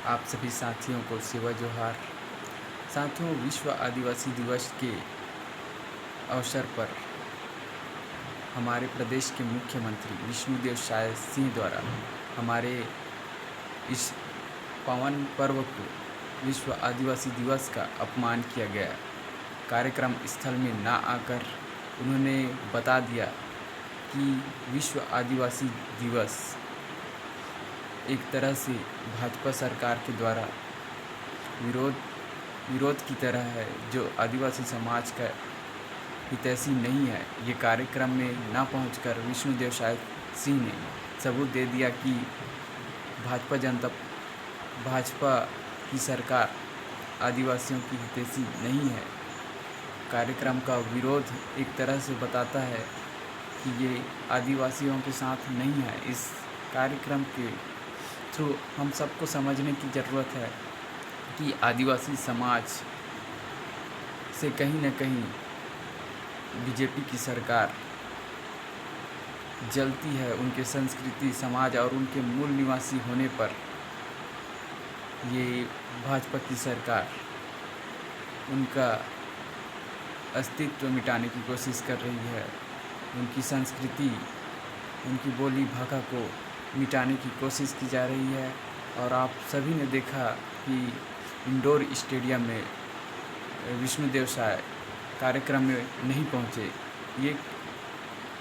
आप सभी साथियों को सेवा जोहार। साथियों, विश्व आदिवासी दिवस के अवसर पर हमारे प्रदेश के मुख्यमंत्री विष्णुदेव साय सिंह द्वारा हमारे इस पावन पर्व को विश्व आदिवासी दिवस का अपमान किया गया। कार्यक्रम स्थल में ना आकर उन्होंने बता दिया कि विश्व आदिवासी दिवस एक तरह से भाजपा सरकार के द्वारा विरोध की तरह है, जो आदिवासी समाज का हितैषी नहीं है। ये कार्यक्रम में ना पहुंचकर विष्णुदेव साय सिंह ने सबूत दे दिया कि भाजपा की सरकार आदिवासियों की हितैषी नहीं है। कार्यक्रम का विरोध एक तरह से बताता है कि ये आदिवासियों के साथ नहीं है। इस कार्यक्रम के थ्रू हम सबको समझने की ज़रूरत है कि आदिवासी समाज से कहीं न कहीं बीजेपी की सरकार जलती है। उनके संस्कृति, समाज और उनके मूल निवासी होने पर ये भाजपा की सरकार उनका अस्तित्व मिटाने की कोशिश कर रही है। उनकी संस्कृति, उनकी बोली भाषा को मिटाने की कोशिश की जा रही है। और आप सभी ने देखा कि इंडोर स्टेडियम में विष्णुदेव साय कार्यक्रम में नहीं पहुंचे। ये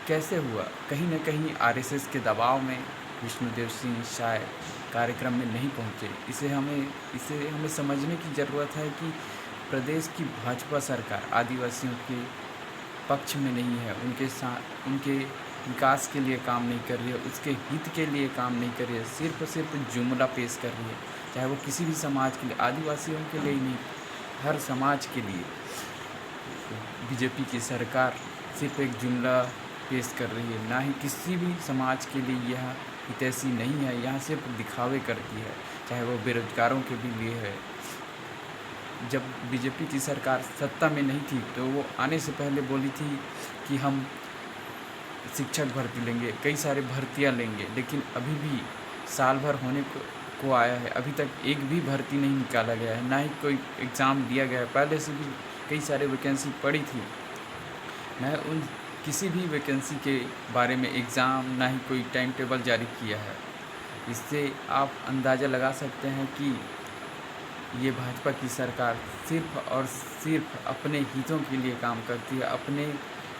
कैसे हुआ? कहीं न कहीं आरएसएस के दबाव में विष्णुदेव सिंह साय कार्यक्रम में नहीं पहुंचे। इसे हमें समझने की ज़रूरत है कि प्रदेश की भाजपा सरकार आदिवासियों के पक्ष में नहीं है। उनके विकास के लिए काम नहीं कर रही है, उसके हित के लिए काम नहीं कर रही है। सिर्फ जुमला पेश कर रही है, चाहे वो किसी भी समाज के लिए, आदिवासियों के लिए ही नहीं, हर समाज के लिए बीजेपी की सरकार सिर्फ एक जुमला पेश कर रही है। ना ही किसी भी समाज के लिए यह हितैषी नहीं है। यहाँ सिर्फ दिखावे करती है, चाहे वो बेरोजगारों के भी लिए है। जब बीजेपी की सरकार सत्ता में नहीं थी तो वो आने से पहले बोली थी कि हम शिक्षक भर्ती लेंगे, कई सारे भर्तियां लेंगे, लेकिन अभी भी साल भर होने को आया है, अभी तक एक भी भर्ती नहीं निकाला गया है, ना ही कोई एग्ज़ाम दिया गया है। पहले से भी कई सारे वैकेंसी पड़ी थी, न उन किसी भी वैकेंसी के बारे में एग्ज़ाम, ना ही कोई टाइम टेबल जारी किया है। इससे आप अंदाज़ा लगा सकते हैं कि ये भाजपा की सरकार सिर्फ और सिर्फ अपने हितों के लिए काम करती है, अपने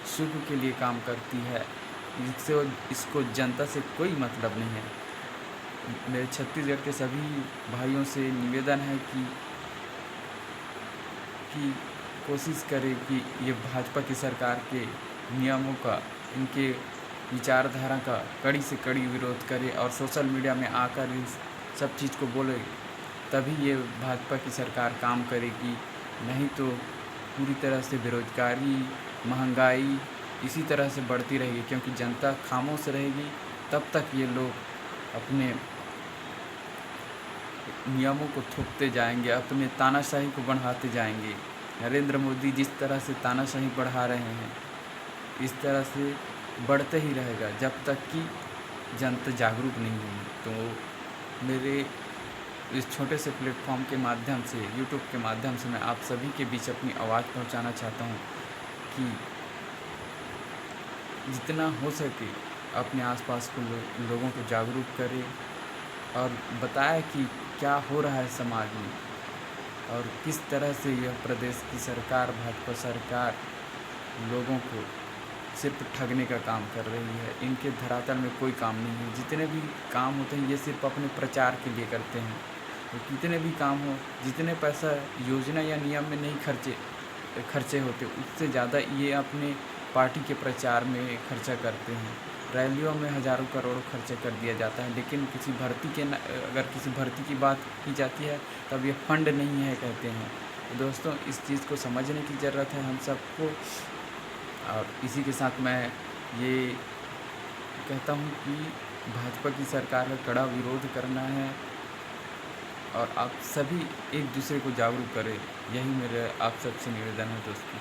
सुख के लिए काम करती है। इसको जनता से कोई मतलब नहीं है। मेरे छत्तीसगढ़ के सभी भाइयों से निवेदन है कि कोशिश करें कि ये भाजपा की सरकार के नियमों का, इनके विचारधारा का कड़ी से कड़ी विरोध करे और सोशल मीडिया में आकर इस सब चीज़ को बोले, तभी ये भाजपा की सरकार काम करेगी। नहीं तो पूरी तरह से बेरोजगारी, महंगाई इसी तरह से बढ़ती रहेगी, क्योंकि जनता खामोश रहेगी। तब तक ये लोग अपने नियमों को थोपते जाएंगे, अपने तानाशाही को बढ़ाते जाएंगे। नरेंद्र मोदी जिस तरह से तानाशाही बढ़ा रहे हैं, इस तरह से बढ़ते ही रहेगा जब तक कि जनता जागरूक नहीं होगी। तो मेरे इस छोटे से प्लेटफॉर्म के माध्यम से, यूट्यूब के माध्यम से मैं आप सभी के बीच अपनी आवाज़ पहुंचाना चाहता हूं कि जितना हो सके अपने आसपास को लोगों को जागरूक करें और बताएं कि क्या हो रहा है समाज में और किस तरह से यह प्रदेश की सरकार, भाजपा सरकार लोगों को सिर्फ ठगने का काम कर रही है। इनके धरातल में कोई काम नहीं है। जितने भी काम होते हैं ये सिर्फ अपने प्रचार के लिए करते हैं। तो कितने भी काम हो, जितने पैसा योजना या नियम में नहीं खर्चे होते, उससे ज़्यादा ये अपने पार्टी के प्रचार में खर्चा करते हैं। रैलियों में हज़ारों करोड़ों खर्चे कर दिया जाता है, लेकिन अगर किसी भर्ती की बात की जाती है तब ये फंड नहीं है कहते हैं। तो दोस्तों, इस चीज़ को समझने की ज़रूरत है हम सबको। और इसी के साथ मैं ये कहता हूँ कि भाजपा की सरकार का कड़ा विरोध करना है और आप सभी एक दूसरे को जागरूक करें। यही मेरे आप सबसे निवेदन है दोस्तों।